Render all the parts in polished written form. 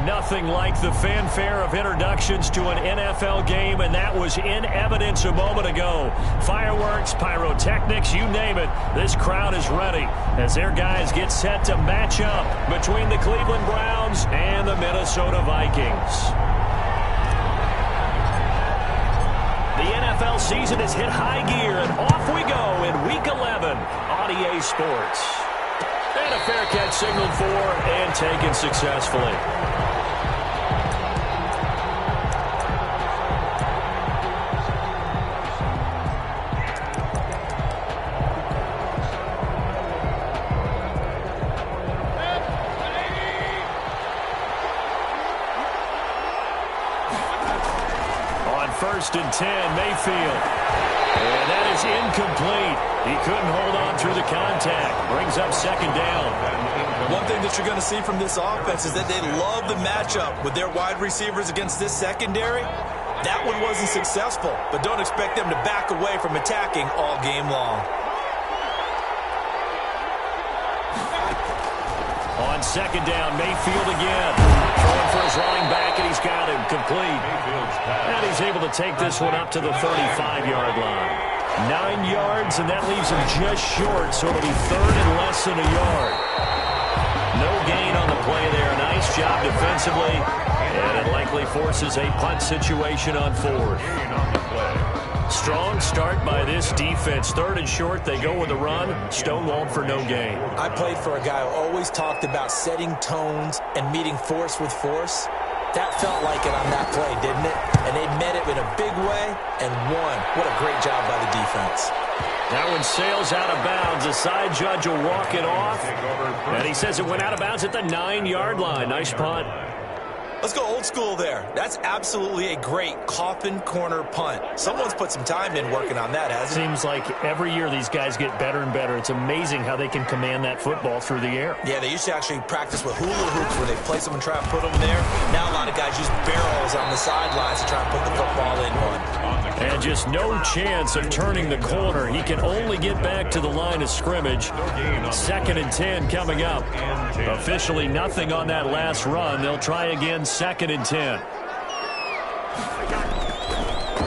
Nothing like the fanfare of introductions to an NFL game, and that was in evidence a moment ago. Fireworks, pyrotechnics, you name it. This crowd is ready as their guys get set to match up between the Cleveland Browns and the Minnesota Vikings. The NFL season has hit high gear, and off we go in Week 11 on EA Sports. And a fair catch signaled for and taken successfully. On 1st and 10, Mayfield. And that is incomplete. He couldn't hold on through the contact. Brings up 2nd down. One thing that you're going to see from this offense is that they love the matchup with their wide receivers against this secondary. That one wasn't successful, but don't expect them to back away from attacking all game long. On 2nd down, Mayfield again. Throwing for his running back, and he's got him complete. And he's able to take this one up to the 35-yard line. 9 yards, and that leaves him just short, so it'll be 3rd and less than a yard. No gain on the play there. Nice job defensively, and it likely forces a punt situation on 4th. Strong start by this defense. 3rd and short, they go with a run. Stonewalled for no gain. I played for a guy who always talked about setting tones and meeting force with force. That felt like it on that play, didn't it? And they met it in a big way and won. What a great job by the defense. That one sails out of bounds. The side judge will walk it off. And he says it went out of bounds at the 9-yard line. Nice punt. Let's go old school there. That's absolutely a great coffin corner punt. Someone's put some time in working on that, hasn't it? Seems like every year these guys get better and better. It's amazing how they can command that football through the air. Yeah, they used to actually practice with hula hoops where they place them and try and put them there. Now a lot of guys use barrels on the sidelines to try and put the football in one. And just no chance of turning the corner. He can only get back to the line of scrimmage. 2nd and 10 coming up. Officially nothing on that last run. They'll try again 2nd and 10.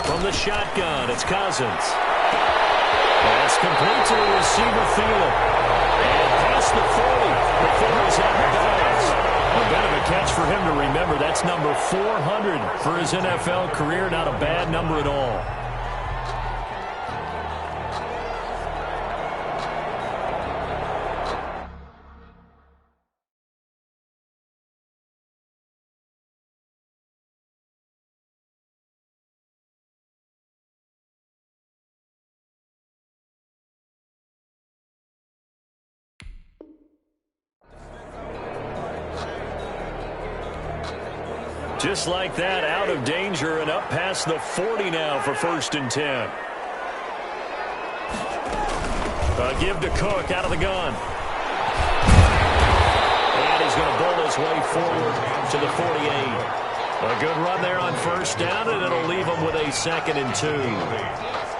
From the shotgun, it's Cousins. That's complete to the receiver, Thielen. And past the 40 before he's out of bounds. A bit of a catch for him to remember. That's number 400 for his NFL career. Not a bad number at all. Just like that, out of danger and up past the 40 now for 1st and 10. A give to Cook out of the gun. And he's going to bowl his way forward to the 48. A good run there on 1st down, and it'll leave him with a 2nd and 2.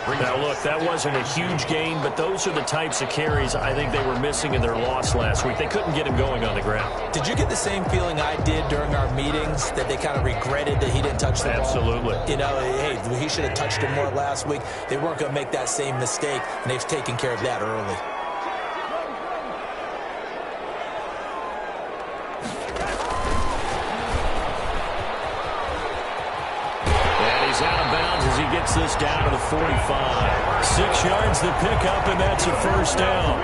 Now, look, that wasn't a huge gain, but those are the types of carries I think they were missing in their loss last week. They couldn't get him going on the ground. Did you get the same feeling I did during our meetings, that they kind of regretted that he didn't touch the ball? Absolutely. You know, hey, he should have touched it more last week. They weren't going to make that same mistake, and they've taken care of that early. Gets this down to the 45. 6 yards to pick up, and that's a 1st down.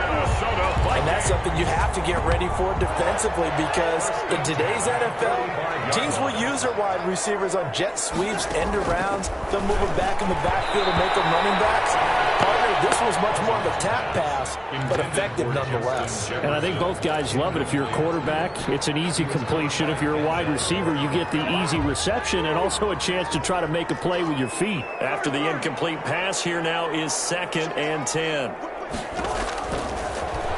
And that's something you have to get ready for defensively, because in today's NFL, teams will use their wide receivers on jet sweeps, end arounds. They'll move them back in the backfield and make them running backs. Partner, this was much more of a tap pass, but effective nonetheless. And I think both guys love it. If you're a quarterback, it's an easy completion. If you're a wide receiver, you get the easy reception and also a chance to try to make a play with your feet. After the incomplete pass, here now is 2nd and 10.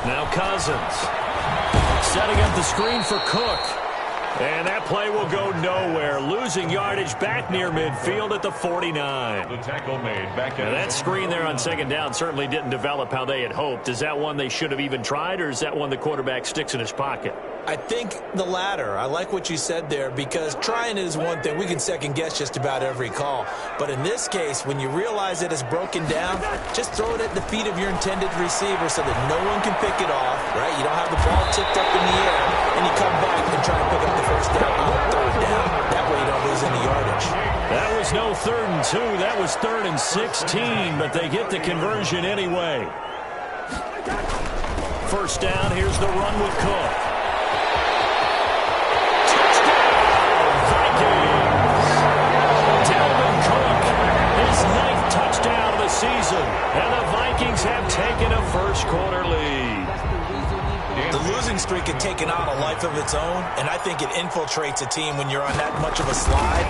Now Cousins setting up the screen for Cook. And that play will go nowhere. Losing yardage back near midfield at the 49. The tackle made back at that screen there on 2nd down certainly didn't develop how they had hoped. Is that one they should have even tried, or is that one the quarterback sticks in his pocket? I think the latter. I like what you said there, because trying is one thing. We can second-guess just about every call. But in this case, when you realize that it's broken down, just throw it at the feet of your intended receiver so that no one can pick it off, right? You don't have the ball tipped up in the air, and you come back and try to pick up the first down on third down. That way you don't lose any yardage. That was no 3rd and 2. That was 3rd and 16, but they get the conversion anyway. First down, here's the run with Cook. Season, and the Vikings have taken a first-quarter lead. The losing streak had taken on a life of its own, and I think it infiltrates a team when you're on that much of a slide.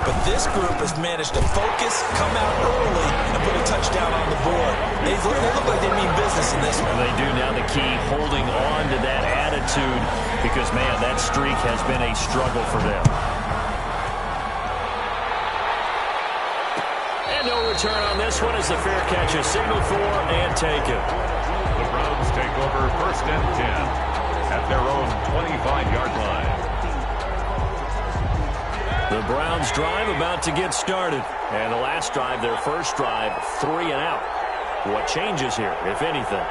But this group has managed to focus, come out early, and put a touchdown on the board. They look like they mean business in this one. They do. Now the key, holding on to that attitude, because, man, that streak has been a struggle for them. No return on this one as the fair catch is signaled for and taken. The Browns take over 1st and 10 at their own 25-yard line. The Browns drive about to get started. And the last drive, their first drive, 3 and out. What changes here, if anything?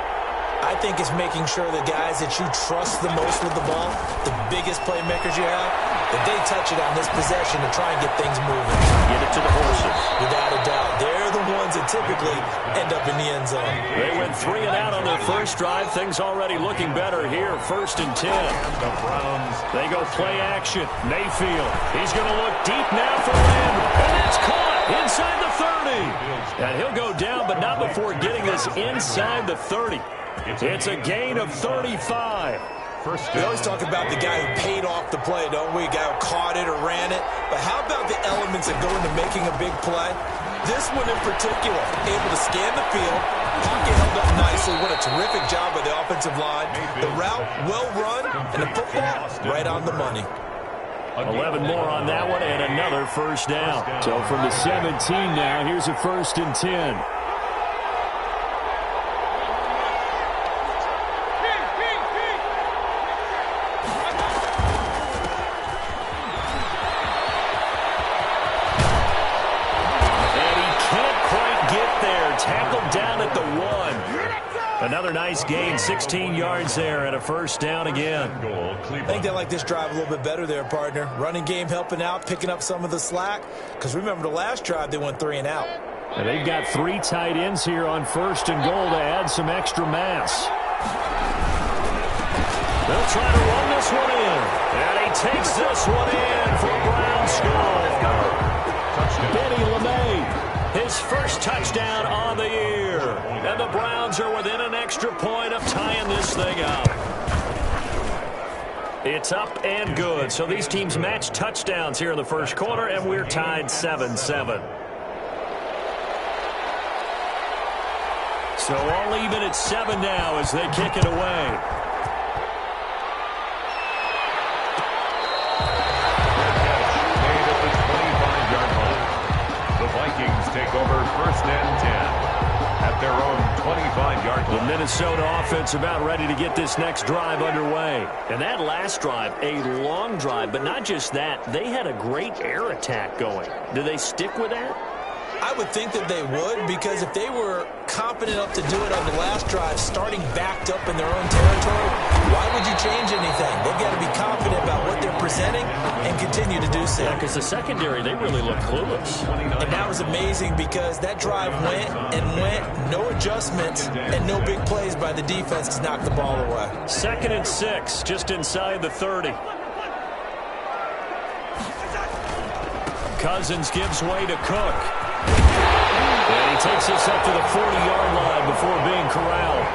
I think it's making sure the guys that you trust the most with the ball, the biggest playmakers you have, that they touch it on this possession to try and get things moving. Get it to the horses. Without a doubt. They're the ones that typically end up in the end zone. They went 3 and out on their first drive. Things already looking better here. 1st and 10. The Browns. They go play action. Mayfield. He's going to look deep now for him. And that's caught inside the 30. And he'll go down, but not before getting this inside the 30. It's a gain of 35. We always talk about the guy who paid off the play, don't we? A guy who caught it or ran it. But how about the elements that go into making a big play? This one in particular, able to scan the field, pocket held up nicely. What a terrific job by the offensive line. The route, well run, and the football, right on the money. 11 more on that one, and another first down. So from the 17 now, here's a 1st and 10. Tackled down at the 1. Another nice gain, 16 yards there, and a first down again. I think they like this drive a little bit better there, partner. Running game helping out, picking up some of the slack. Because remember, the last drive, they went 3 and out. And they've got 3 tight ends here on 1st and goal to add some extra mass. They'll try to run this one in. And he takes this one in for a Brown score. Benny LeMay. His first touchdown on the year. And the Browns are within an extra point of tying this thing up. It's up and good. So these teams match touchdowns here in the first quarter, and we're tied 7-7. So all even at 7 now as they kick it away. Vikings take over 1st and 10 at their own 25-yard line. The Minnesota offense about ready to get this next drive underway. And that last drive, a long drive, but not just that. They had a great air attack going. Do they stick with that? I would think that they would, because if they were confident enough to do it on the last drive, starting backed up in their own territory, why would you change anything? They've got to be confident about what they're presenting and continue to do so. Yeah, because the secondary, they really look clueless. And that was amazing because that drive went and went, no adjustments, and no big plays by the defense to knock the ball away. 2nd and 6, just inside the 30. Cousins gives way to Cook. And he takes this up to the 40-yard line before being corralled.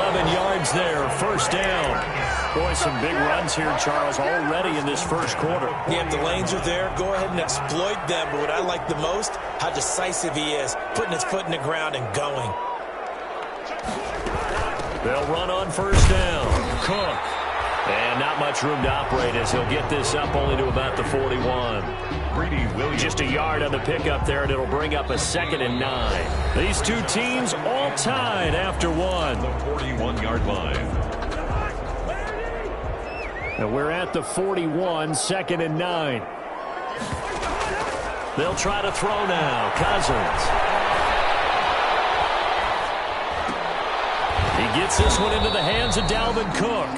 11 yards there, first down. Boy, some big runs here, Charles, already in this first quarter. Yeah, if the lanes are there, go ahead and exploit them. But what I like the most, how decisive he is, putting his foot in the ground and going. They'll run on first down. Cook. And not much room to operate as he'll get this up only to about the 41. Just a yard on the pickup there, and it'll bring up a 2nd and 9. These two teams all tied after one. The 41-yard line. And we're at the 41, 2nd and 9. They'll try to throw now. Cousins. He gets this one into the hands of Dalvin Cook.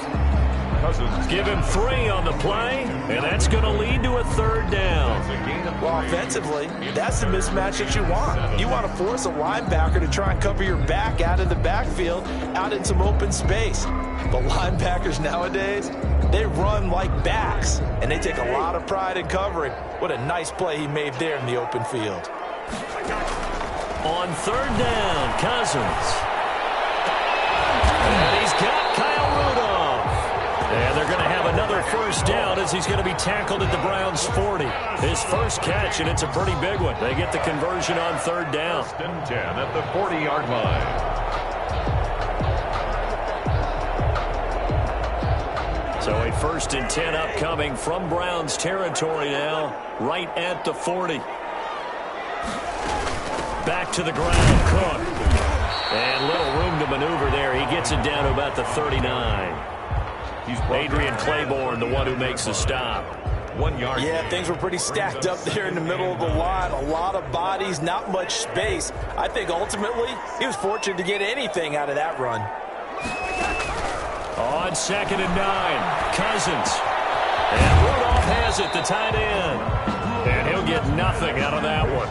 Give him 3 on the play, and that's going to lead to a 3rd down. Well, offensively, that's the mismatch that you want. You want to force a linebacker to try and cover your back out in the backfield, out in some open space. But linebackers nowadays, they run like backs, and they take a lot of pride in covering. What a nice play he made there in the open field. On 3rd down, Cousins. And he's got Kyle Rudolph. And they're going to have another 1st down as he's going to be tackled at the Browns' 40. His first catch, and it's a pretty big one. They get the conversion on 3rd down. 1st and 10 at the 40-yard line. So a 1st and 10 upcoming from Browns territory now, right at the 40. Back to the ground, Cook. And little room to maneuver there. He gets it down to about the 39. Adrian Claiborne, the one who makes the stop. 1 yard. Yeah, things were pretty stacked up there in the middle of the line. A lot of bodies, not much space. I think ultimately he was fortunate to get anything out of that run. On 2nd and 9, Cousins. And Rudolph has it, the tight end. And he'll get nothing out of that one.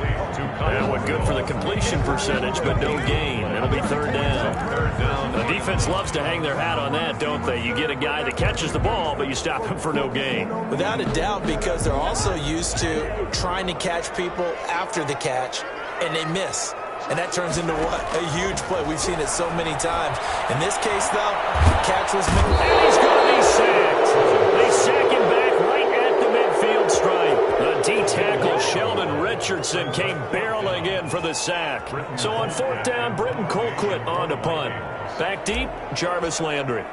That one good for the completion percentage, but no gain. It'll be 3rd down. The defense loves to hang their hat on that, don't they? You get a guy that catches the ball, but you stop him for no gain. Without a doubt, because they're also used to trying to catch people after the catch, and they miss. And that turns into what? A huge play. We've seen it so many times. In this case, though, the catch was made. And he's going to be sacked. They sack him back right at the midfield stripe. The D-tackle, Sheldon Richardson, came barreling in for the sack. So on 4th down, Britton Colquitt on to punt. Back deep, Jarvis Landry.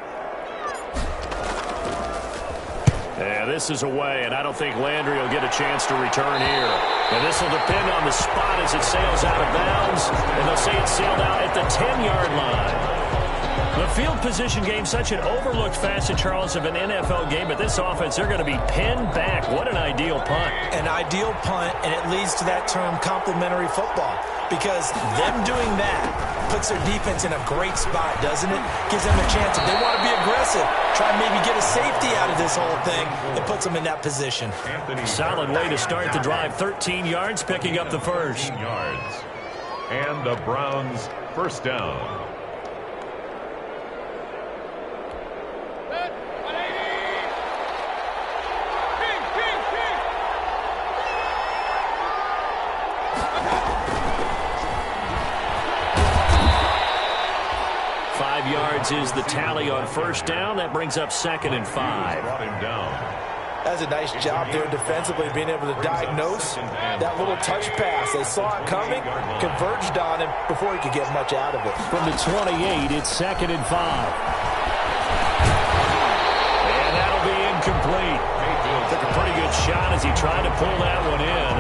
Yeah, this is away, and I don't think Landry will get a chance to return here. And this will depend on the spot as it sails out of bounds, and they'll say it sailed out at the 10-yard line. The field position game, such an overlooked facet, Charles, of an NFL game, but this offense, they're going to be pinned back. What an ideal punt. An ideal punt, and it leads to that term complementary football, because them doing that puts their defense in a great spot, doesn't it? Gives them a chance. If they want to be aggressive, try and maybe get a safety out of this whole thing, it puts them in that position. Solid way to start the drive. 13 yards, picking up the 1st. Yards. And the Browns' 1st down. Is the tally on 1st down. That brings up 2nd and 5. Brought him down. That's a nice job there defensively, being able to diagnose that little touch pass. They saw it coming, converged on him before he could get much out of it. From the 28, it's 2nd and 5. And that'll be incomplete. Took a pretty good shot as he tried to pull that one in.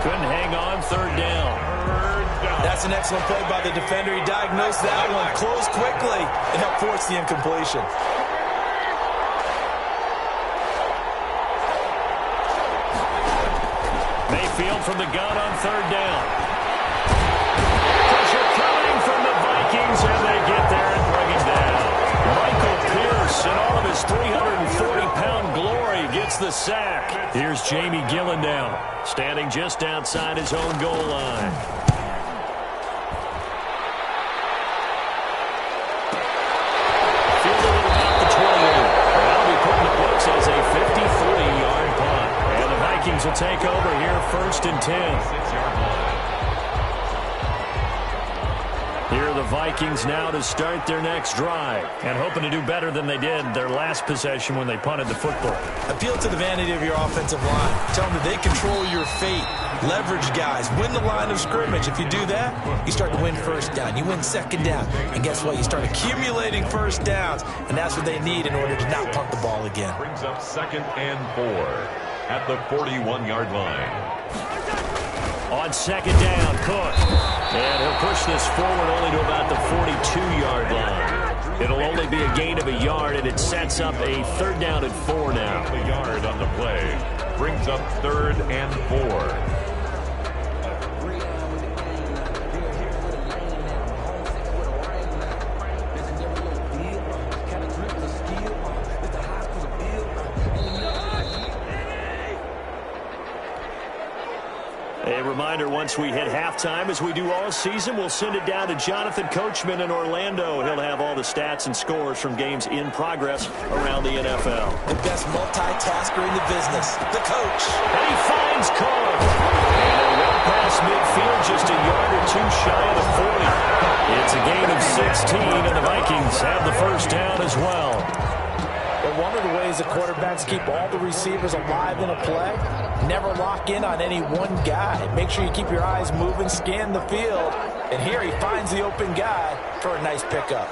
Couldn't hang on. 3rd down. That's an excellent play by the defender. He diagnosed that one, closed quickly, and helped force the incompletion. Mayfield from the gun on 3rd down. Pressure coming from the Vikings, and they get there and bring him down. Michael Pierce, in all of his 340-pound glory, gets the sack. Here's Jamie Gillendown, standing just outside his own goal line. Vikings will take over here, 1st and 10. 6-yard line. Here are the Vikings now to start their next drive, and hoping to do better than they did their last possession when they punted the football. Appeal to the vanity of your offensive line. Tell them that they control your fate. Leverage guys. Win the line of scrimmage. If you do that, you start to win 1st down. You win 2nd down. And guess what? You start accumulating 1st downs, and that's what they need in order to not punt the ball again. Brings up 2nd and 4 at the 41-yard line. On 2nd down, Cook. And he'll push this forward only to about the 42-yard line. It'll only be a gain of a yard, and it sets up a 3rd down and 4 now. A yard on the play. Brings up 3rd and 4. A reminder, once we hit halftime, as we do all season, we'll send it down to Jonathan Coachman in Orlando. He'll have all the stats and scores from games in progress around the NFL. The best multitasker in the business, the coach. And he finds Cook. And a run past midfield, just a yard or two shy of the 40. It's a gain of 16, and the Vikings have the 1st down as well. But one of the ways the quarterbacks keep all the receivers alive in a play, never lock in on any one guy. Make sure you keep your eyes moving, scan the field. And here he finds the open guy for a nice pickup.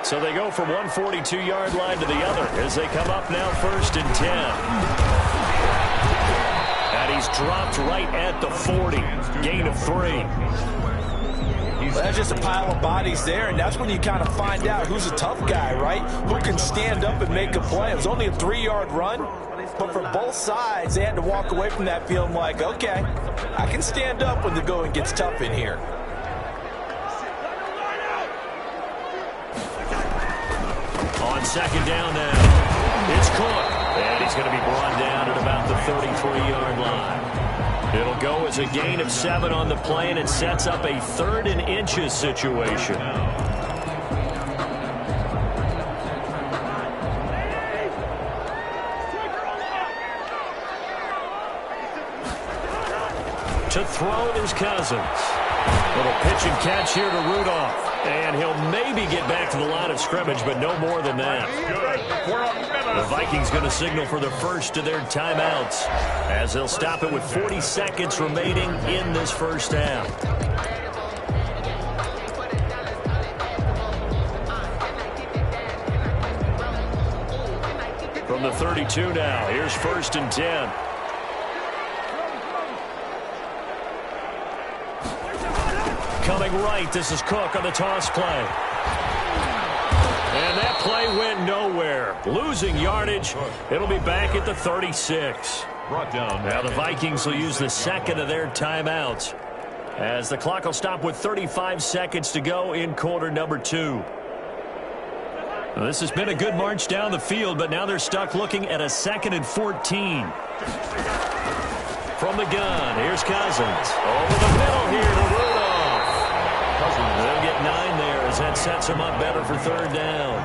So they go from one 42-yard line to the other as they come up now 1st and 10. And he's dropped right at the 40. Gain of 3. Well, that's just a pile of bodies there, and that's when you kind of find out who's a tough guy, right? Who can stand up and make a play. It was only a 3-yard run, but for both sides, they had to walk away from that feeling like, okay, I can stand up when the going gets tough in here. On 2nd down now, it's Cook, and he's going to be brought down at about the 33-yard line. It'll go as a gain of 7 on the play, and it sets up a 3rd and inches situation. To throw, there's Cousins. Little pitch and catch here to Rudolph. And he'll maybe get back to the line of scrimmage, but no more than that. The Vikings going to signal for the first of their timeouts, as they'll stop it with 40 seconds remaining in this 1st half. From the 32 now, here's 1st and 10. Coming right, this is Cook on the toss play. And that play went nowhere. Losing yardage. It'll be back at the 36. Brought down. Now the Vikings will use the 2nd of their timeouts, as the clock will stop with 35 seconds to go in quarter number 2. Well, this has been a good march down the field, but now they're stuck looking at a 2nd and 14. From the gun, here's Cousins. Over the middle here to Rudolph. They'll get 9 there as that sets them up better for 3rd down.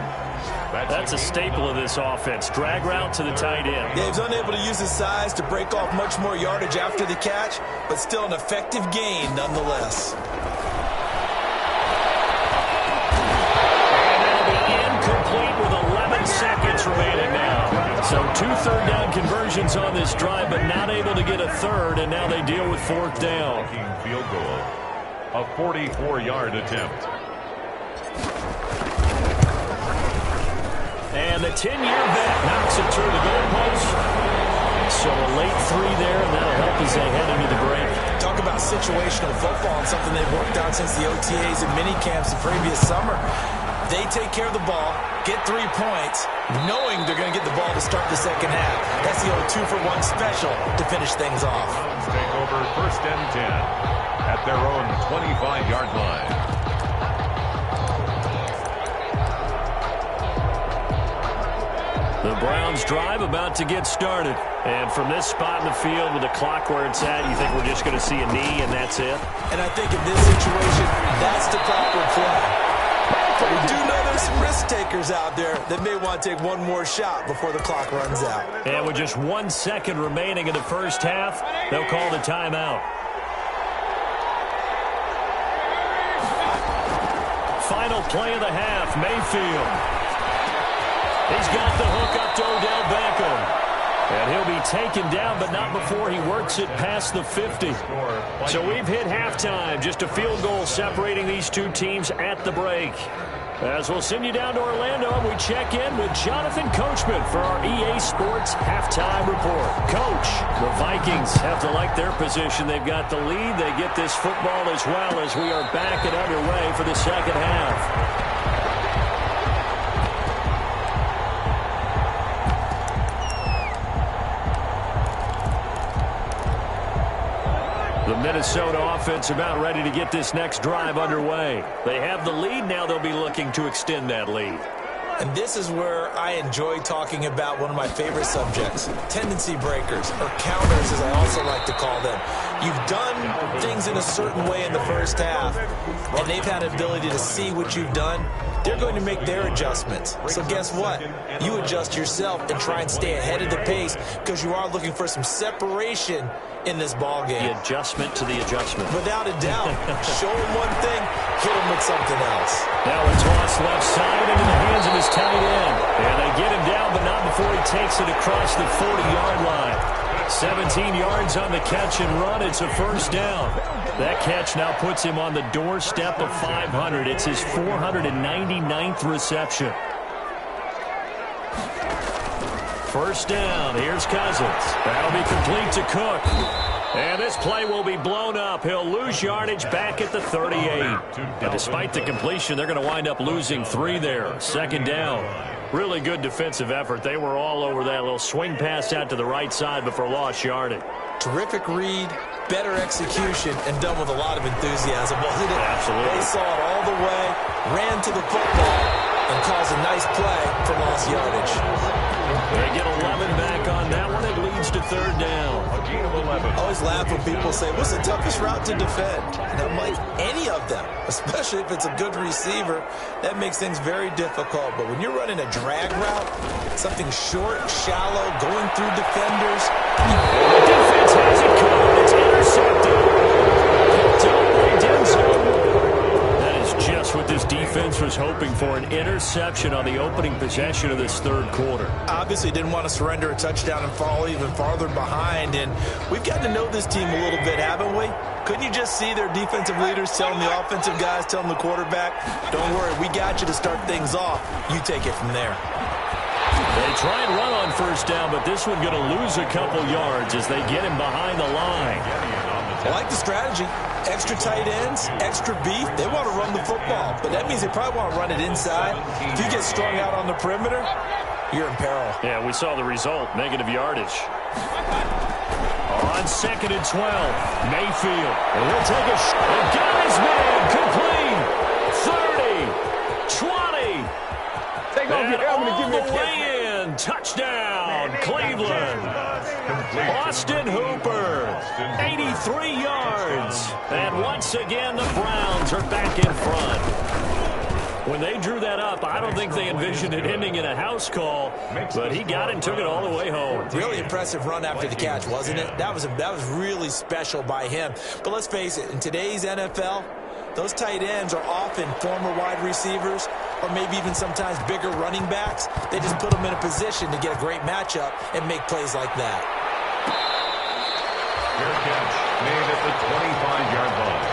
That's a staple of this offense. Drag route to the tight end. Yeah, he's unable to use his size to break off much more yardage after the catch, but still an effective gain nonetheless. And that'll be incomplete with 11 seconds remaining now. So 2 3rd down conversions on this drive, but not able to get a 3rd, and now they deal with 4th down. Field goal. A 44-yard attempt. And the 10-year vet knocks it through the goalpost. So a late 3 there, and that'll help as they head into the break. Talk about situational football and something they've worked out since the OTAs and minicamps the previous summer. They take care of the ball, get 3 points, knowing they're going to get the ball to start the 2nd half. That's the old 2-for-1 special to finish things off. Take over 1st and 10. At their own 25-yard line. The Browns drive about to get started. And from this spot in the field with the clock where it's at, you think we're just going to see a knee and that's it? And I think in this situation, that's the proper play. But we do know there's some risk takers out there that may want to take one more shot before the clock runs out. And with just 1 second remaining in the 1st half, they'll call the timeout. Final play of the half, Mayfield. He's got the hook up to Odell Beckham. And he'll be taken down, but not before he works it past the 50. So we've hit halftime. Just a field goal separating these two teams at the break. As we'll send you down to Orlando, and we check in with Jonathan Coachman for our EA Sports Halftime Report. Coach, the Vikings have to like their position. They've got the lead. They get this football as well as we are back and underway for the 2nd half. The Minnesota offense about ready to get this next drive underway. They have the lead. Now they'll be looking to extend that lead. And this is where I enjoy talking about one of my favorite subjects, tendency breakers, or counters as I also like to call them. You've done things in a certain way in the first half, and they've had the ability to see what you've done. They're going to make their adjustments. So guess what? You adjust yourself and try and stay ahead of the pace because you are looking for some separation in this ball game. The adjustment to the adjustment. Without a doubt. Show him one thing, hit him with something else. Now a toss left side into the hands of his tight end. And they get him down, but not before he takes it across the 40-yard line. 17 yards on the catch and run. It's a first down. That catch now puts him on the doorstep of 500. It's his 499th reception. First down. Here's Cousins. That'll be complete to Cook. And this play will be blown up. He'll lose yardage back at the 38. And despite the completion, they're going to wind up losing 3 there. Second down. Really good defensive effort. They were all over that little swing pass out to the right side, but for lost yardage. Terrific read, better execution, and done with a lot of enthusiasm, wasn't it? Absolutely. They saw it all the way, ran to the football, and caused a nice play for lost yardage. They get 11 back on that one. It leads to third down. I always laugh when people say, what's the toughest route to defend? And I'm like, any of them, especially if it's a good receiver. That makes things very difficult. But when you're running a drag route, something short, shallow, going through defenders. The defense has it covered. It's intercepted. Picked up by Denzel. That is just what this defense was hoping for, an interception on the opening possession of this third quarter. Obviously didn't want to surrender a touchdown and fall even farther behind. And we've gotten to know this team a little bit, haven't we? Couldn't you just see their defensive leaders telling the offensive guys, telling the quarterback, don't worry, we got you to start things off. You take it from there. They try and run on first down, but this one going to lose a couple yards as they get him behind the line. I like the strategy. Extra tight ends, extra beef. They want to run the football, but that means they probably want to run it inside. If you get strung out on the perimeter, you're in peril. Yeah, we saw the result, negative yardage. On 2nd and 12, Mayfield. And he'll take a shot. And got his man complete. 30, 20. And all the way in. Touchdown, Cleveland. Austin Hooper, 83 yards. And once again, the Browns are back in front. When they drew that up, I don't think they envisioned it ending in a house call, but he got it and took it all the way home. Really impressive run after the catch, wasn't it? That was really special by him. But let's face it, in today's NFL, those tight ends are often former wide receivers or maybe even sometimes bigger running backs. They just put them in a position to get a great matchup and make plays like that. Fair catch made at the 25-yard line.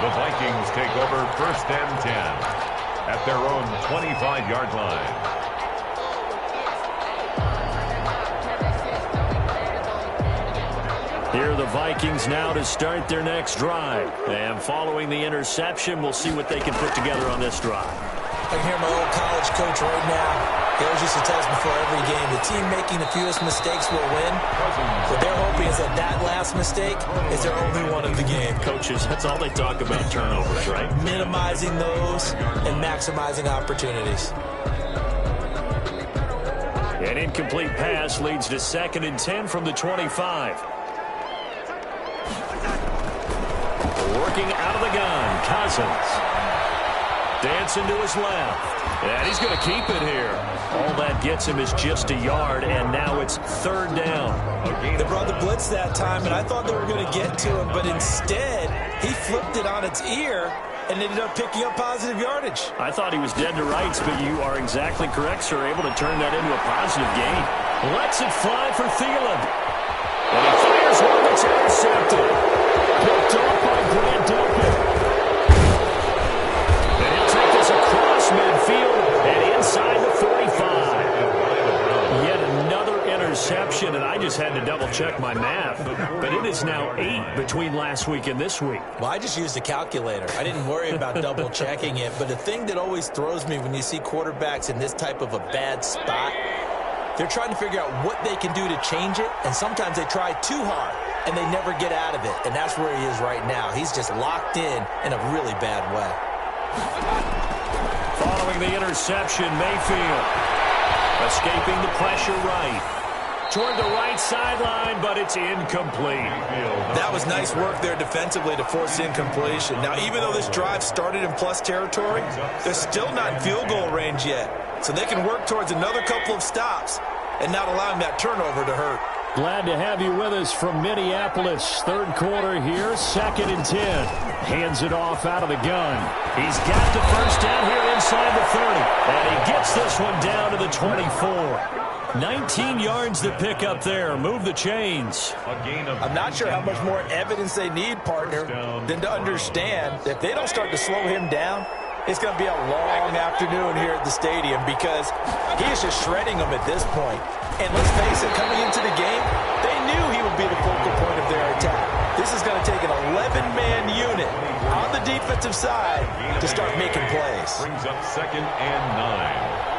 The Vikings take over 1st and 10 at their own 25-yard line. Here are the Vikings now to start their next drive. And following the interception, we'll see what they can put together on this drive. I can hear my old college coach right now. He always used to tell us before every game, the team making the fewest mistakes will win. What they're hoping is that last mistake is their only one of the game. Coaches, that's all they talk about, turnovers, right? Minimizing those and maximizing opportunities. An incomplete pass leads to 2nd and 10 from the 25. Working out of the gun, Cousins. Dancing to his left. And he's going to keep it here. All that gets him is just a yard, and now it's 3rd down. They brought the blitz that time, and I thought they were going to get to him, but instead, he flipped it on its ear and ended up picking up positive yardage. I thought he was dead to rights, but you are exactly correct, sir. Able to turn that into a positive gain. Lets it fly for Thielen. And he fires one that's intercepted. Picked off by Grant Delpit. And he'll take this across midfield and inside the 45. Yet another interception, and I just had to double-check my math. But it is now 8 between last week and this week. Well, I just used a calculator. I didn't worry about double-checking it. But the thing that always throws me when you see quarterbacks in this type of a bad spot, they're trying to figure out what they can do to change it, and sometimes they try too hard. and they never get out of it. And that's where he is right now. He's just locked in a really bad way. Following the interception, Mayfield escaping the pressure right. Toward the right sideline, but it's incomplete. That was nice work there defensively to force incompletion. Now, even though this drive started in plus territory, they're still not in field goal range yet. So they can work towards another couple of stops and not allowing that turnover to hurt. Glad to have you with us from Minneapolis. Third quarter here, 2nd and 10. Hands it off out of the gun. He's got the first down here inside the 30. And he gets this one down to the 24. 19 yards to pick up there. Move the chains. I'm not sure how much more evidence they need, partner, than to understand that if they don't start to slow him down, it's going to be a long afternoon here at the stadium because he is just shredding them at this point. And let's face it, coming into the game, they knew he would be the focal point of their attack. This is going to take an 11-man unit on the defensive side to start making plays. Brings up 2nd and 9.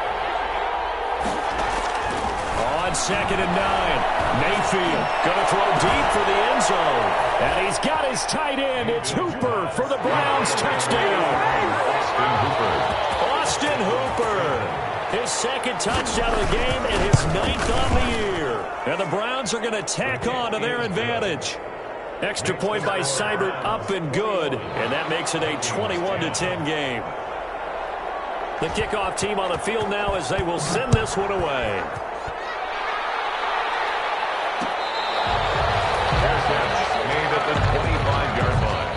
On 2nd and 9, Mayfield going to throw deep for the end zone. And he's got his tight end. It's Hooper for the Browns. Touchdown. Austin Hooper. His 2nd touchdown of the game and his 9th on the year. And the Browns are going to tack on to their advantage. Extra point by Seibert up and good. And that makes it a 21-10 game. The kickoff team on the field now as they will send this one away. Made at the 25-yard line.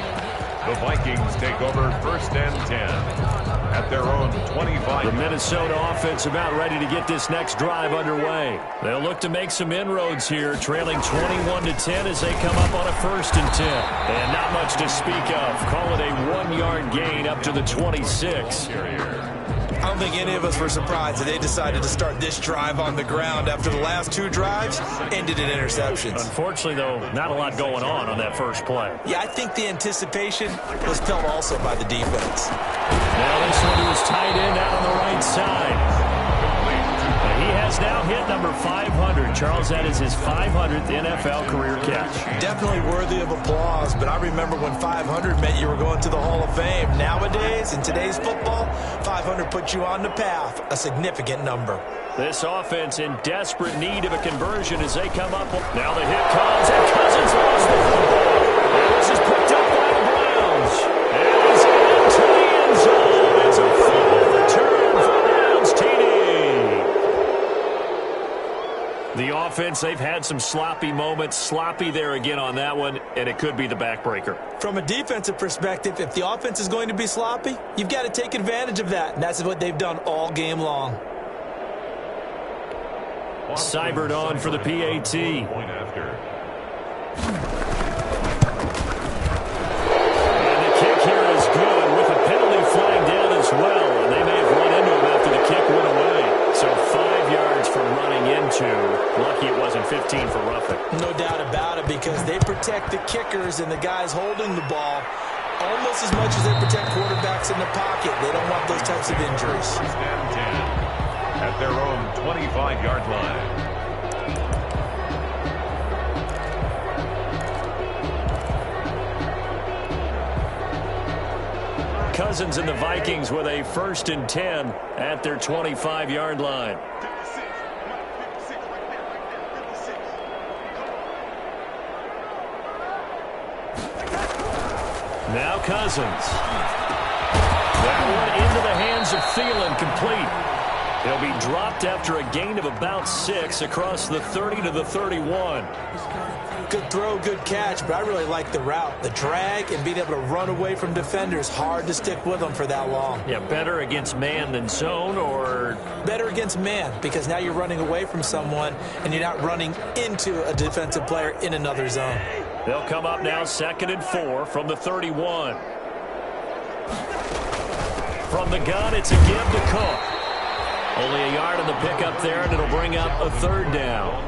The Vikings take over 1st and 10 at their own 25. The Minnesota offense about ready to get this next drive underway. They'll look to make some inroads here, trailing 21-10 as they come up on a 1st and 10. And not much to speak of. Call it a 1-yard gain up to the 26. I don't think any of us were surprised that they decided to start this drive on the ground after the last 2 drives ended in interceptions. Unfortunately, though, not a lot going on that first play. Yeah, I think the anticipation was felt also by the defense. Now this one to his tight end out on the right side. He has now hit number 500. Charles, that is his 500th NFL career catch. Definitely worthy of applause, but I remember when 500 meant you were going to the Hall of Fame. Nowadays, in today's football, 500 puts you on the path, a significant number. This offense in desperate need of a conversion as they come up. Now the hit comes, and Cousins lost the football. And this is picked up by the Browns. And he's into the end zone. It's a fumble return for the Browns TD. The offense, they've had some sloppy moments. Sloppy there again on that one, and it could be the backbreaker. From a defensive perspective, if the offense is going to be sloppy, you've got to take advantage of that, and that's what they've done all game long. Seibert on for the PAT. Point after. And the kick here is good with a penalty flag down as well. And they may have run into him after the kick went away. So 5 yards for running into. Lucky it wasn't 15 for roughing. No doubt about it, because they protect the kickers and the guys holding the ball almost as much as they protect quarterbacks in the pocket. They don't want those types of injuries. 1st and 10 at their own 25-yard line. Cousins and the Vikings with a 1st and 10 at their 25-yard line. Now Cousins. That one into the hands of Thielen, complete. He'll be dropped after a gain of about 6 across the 30 to the 31. Good throw, good catch, but I really like the route. The drag and being able to run away from defenders, hard to stick with them for that long. Yeah, better against man than zone, or? Better against man, because now you're running away from someone and you're not running into a defensive player in another zone. They'll come up now 2nd and 4 from the 31. From the gun, it's a give to Cook. Only a yard on the pickup there, and it'll bring up a 3rd down.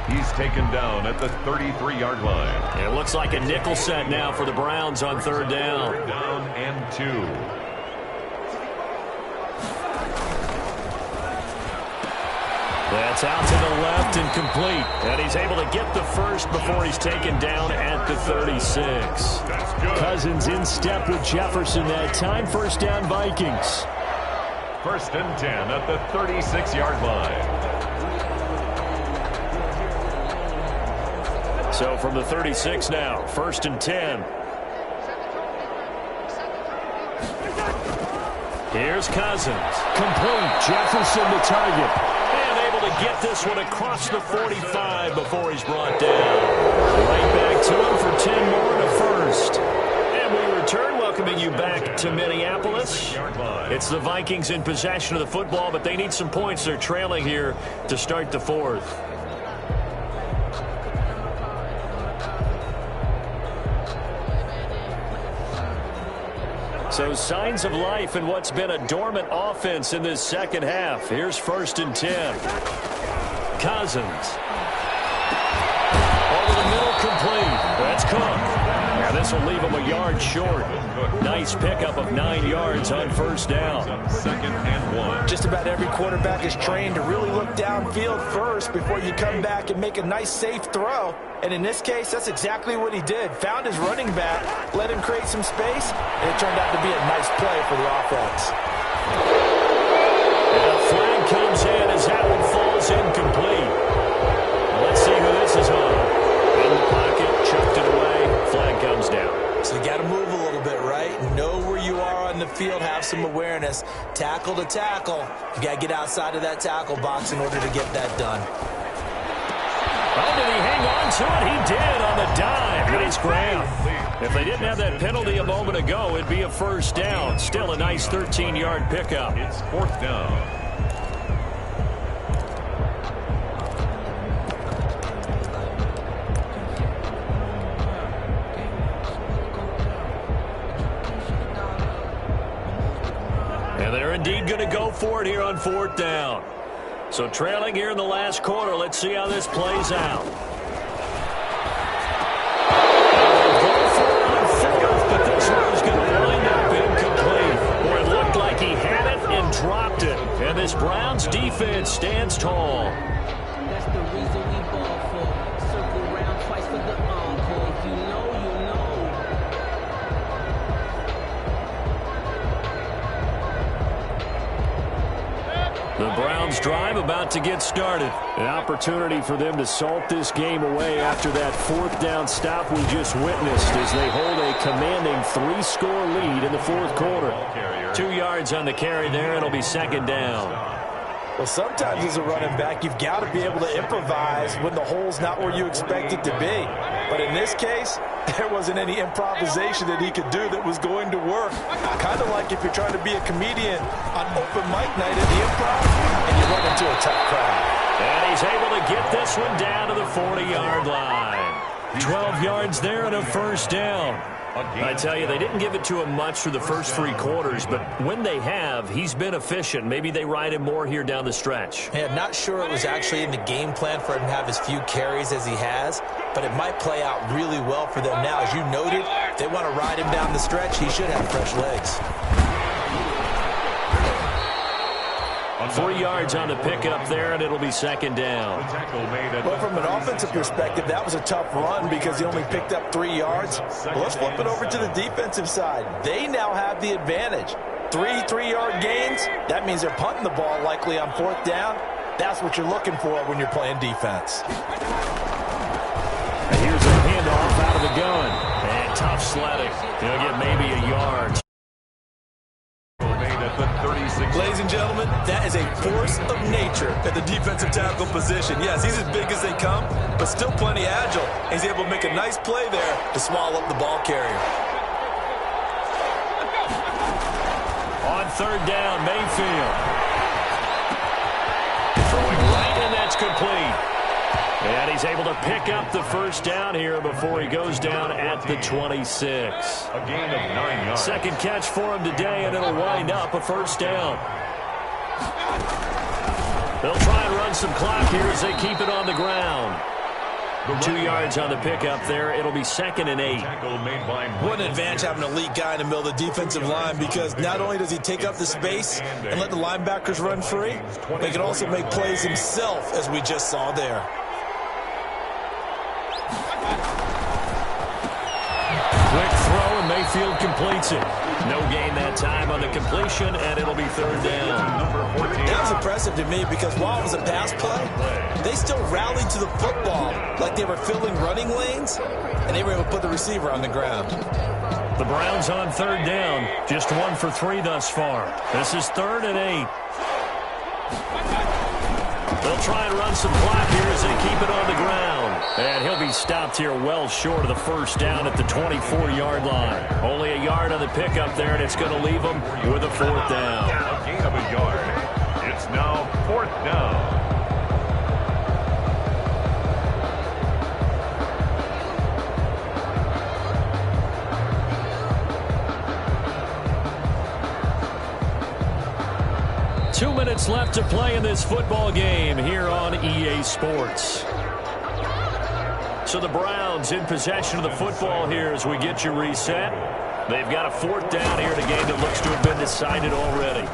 He's taken down at the 33-yard line. It looks like a nickel set now for the Browns on 3rd down. 3rd down and 2. That's out to the left and complete. And he's able to get the first before he's taken down at the 36. Cousins in step with Jefferson that time. First down, Vikings. First and 10 at the 36-yard line. So from the 36 now, first and 10. Here's Cousins. Complete. Jefferson the target. And able to get this one across the 45 before he's brought down. Right back to him for 10 more and a first. And we return, welcoming you back to Minneapolis. It's the Vikings in possession of the football, but they need some points. They're trailing here to start the fourth. So signs of life in what's been a dormant offense in this second half. Here's first and 10. Cousins. Over the middle, complete. That's Cook. Now this will leave him a yard short. Nice pickup of 9 yards on first down. Second and 1. Just about every quarterback is trained to really look downfield first before you come back and make a nice, safe throw. And in this case, that's exactly what he did. Found his running back, let him create some space, and it turned out to be a nice play for the offense. And a flag comes in as that one falls incomplete. Let's see who this is on. In the pocket, chucked it away, flag comes down. So you got to move a little bit, right? Know where you are on the field, have some awareness. Tackle to tackle. You got to get outside of that tackle box in order to get that done. Oh, did he hang on to it? He did on the dive. Nice grab. If they didn't have that penalty a moment ago, it'd be a first down. Still a nice 13-yard pickup. It's fourth down. And they're indeed going to go for it here on fourth down. So trailing here in the last quarter. Let's see how this plays out. Go for it on fourth, but this one is going to wind up incomplete. Boy, it looked like he had it and dropped it. And this Browns defense stands tall. That's the reason we ball for. Circle round twice for the encore. If you know, you know. The Browns drive about to get started. An opportunity for them to salt this game away after that fourth down stop we just witnessed as they hold a commanding 3-score lead in the fourth quarter. 2 yards on the carry there. It'll be second down. Well, sometimes as a running back, you've got to be able to improvise when the hole's not where you expect it to be. But in this case, there wasn't any improvisation that he could do that was going to work. Kind of like if you're trying to be a comedian on open mic night at the Improv and you run into a tough crowd. And he's able to get this one down to the 40-yard line. 12 yards there and a first down. I tell you, they didn't give it to him much through the first 3 quarters, but when they have, he's been efficient. Maybe they ride him more here down the stretch. Hey, I'm not sure it was actually in the game plan for him to have as few carries as he has, but it might play out really well for them now. As you noted, if they want to ride him down the stretch, he should have fresh legs. 3 yards on the pickup there, and it'll be second down. Well, from an offensive perspective, that was a tough run because he only picked up 3 yards. Well, let's flip it over to the defensive side. They now have the advantage. 3 3-yard gains, that means they're punting the ball likely on fourth down. That's what you're looking for when you're playing defense. And here's a handoff out of the gun. And tough sledding. He'll get maybe a yard. Ladies and gentlemen, that is a force of nature at the defensive tackle position. Yes, he's as big as they come, but still plenty agile. He's able to make a nice play there to swallow up the ball carrier. On third down, Mayfield. Throwing right, and that's complete. And he's able to pick up the first down here before he goes down at the 26. A gain of 9 yards. Second catch for him today, and it'll wind up a first down. They'll try and run some clock here as they keep it on the ground. 2 yards on the pickup there. It'll be 2nd and 8. What an advantage having an elite guy in the middle of the defensive line, because not only does he take up the space and let the linebackers run free, but he can also make plays himself, as we just saw there. Quick throw, and Mayfield completes it. No gain that time on the completion, and it'll be 3rd down. That was impressive to me, because while it was a pass play, they still rallied to the football like they were filling running lanes, and they were able to put the receiver on the ground. The Browns on 3rd down, just 1 for 3 thus far. This is 3rd and 8. They'll try and run some clock here as they keep it on the ground. And he'll be stopped here well short of the 1st down at the 24-yard line. Only a yard on the pickup there, and it's going to leave them with a 4th down. A gain of a yard. It's now 4th down. Two minutes left to play in this football game here on EA Sports. So the Browns in possession of the football here as we get you reset. They've got a 4th down here in a game that looks to have been decided already.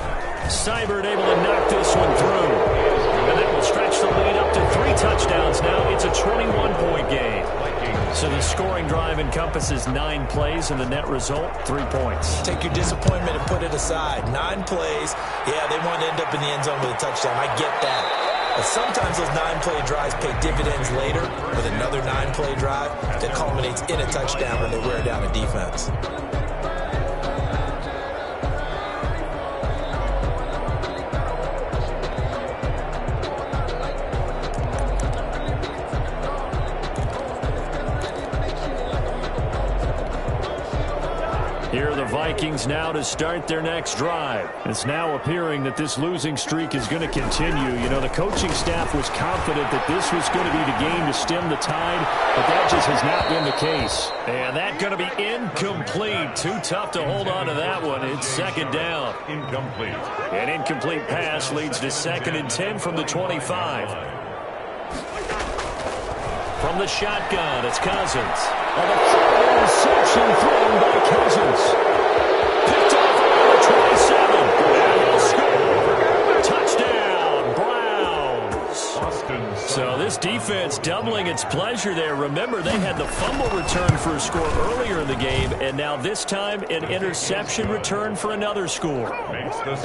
Seibert able to knock this one through. And that will stretch the lead up to 3 touchdowns now. It's a 21-point game. So the scoring drive encompasses 9 plays, and the net result, 3 points. Take your disappointment and put it aside. 9 plays. Yeah, they want to end up in the end zone with a touchdown. I get that. But sometimes those 9-play drives pay dividends later with another 9-play drive that culminates in a touchdown when they wear down a defense. Here are the Vikings now to start their next drive. It's now appearing that this losing streak is going to continue. You know, the coaching staff was confident that this was going to be the game to stem the tide, but that just has not been the case. And that's going to be incomplete. Too tough to hold on to that one. It's 2nd down. Incomplete. An incomplete pass leads to 2nd and 10 from the 25. From the shotgun, it's Cousins. And a full interception thrown by Cousins. Picked off around the 27. And he'll score. Touchdown, Browns. So this defense doubling its pleasure there. Remember, they had the fumble return for a score earlier in the game, and now this time an interception return for another score.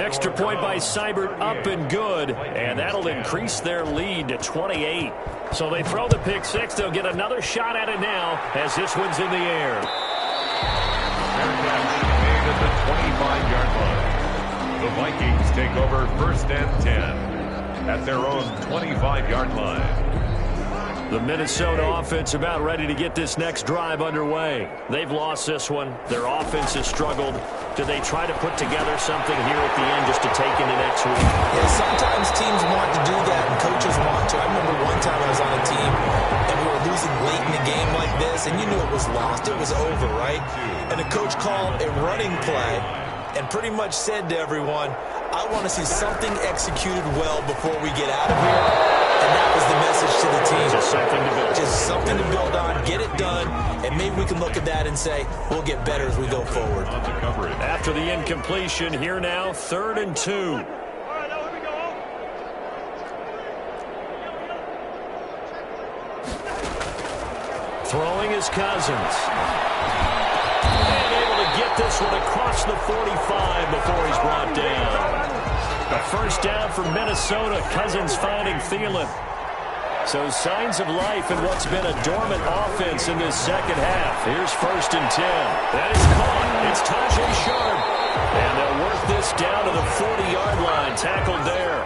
Extra point by Seibert, up and good, and that'll increase their lead to 28. So they throw the pick 6. They'll get another shot at it now as this one's in the air. Fair catch made at the 25-yard line. The Vikings take over 1st and 10 at their own 25-yard line. The Minnesota offense about ready to get this next drive underway. They've lost this one. Their offense has struggled. Do they try to put together something here at the end just to take into next week? Yeah, sometimes teams want to do that and coaches want to. I remember one time I was on a team and we were losing late in the game like this, and you knew it was lost. It was over, right? And the coach called a running play and pretty much said to everyone, I want to see something executed well before we get out of here. And that was the message to the team. Just something to build. Just something to build on, get it done, and maybe we can look at that and say, we'll get better as we go forward. After the incompletion, here now, 3rd and 2. Throwing is Cousins. And able to get this one across the 45 before he's brought down. A 1st down for Minnesota. Cousins finding Thielen. So signs of life in what's been a dormant offense in this 2nd half. Here's 1st and 10. That is caught. It's Tajay Sharp. And they'll work this down to the 40-yard line. Tackled there.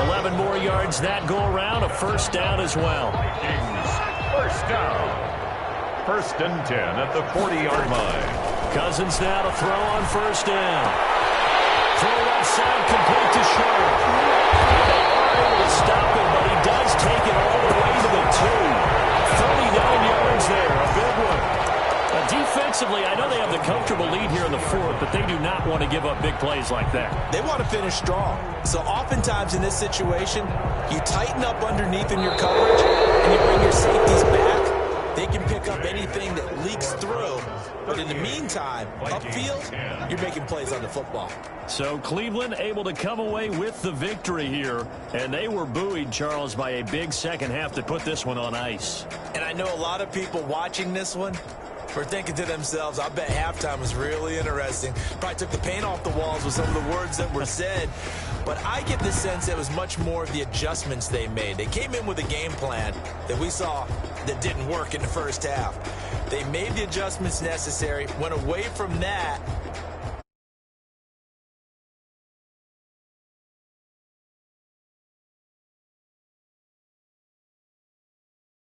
11 more yards that go around. A 1st down as well. 1st down. 1st and 10 at the 40-yard line. Cousins now to throw on 1st down. Throw left side, complete to Sharp. They are able to stop him, but he does take it all the way to the 2. 39 yards there, a big one. A defense Defensively, I know they have the comfortable lead here in the fourth, but they do not want to give up big plays like that. They want to finish strong. So oftentimes in this situation, you tighten up underneath in your coverage, and you bring your safeties back. They can pick up anything that leaks through. But in the meantime, upfield, you're making plays on the football. So Cleveland able to come away with the victory here. And they were buoyed, Charles, by a big second half to put this one on ice. And I know a lot of people watching this one were thinking to themselves, I bet halftime was really interesting. Probably took the paint off the walls with some of the words that were said. But I get the sense that it was much more of the adjustments they made. They came in with a game plan that we saw that didn't work in the first half. They made the adjustments necessary, went away from that,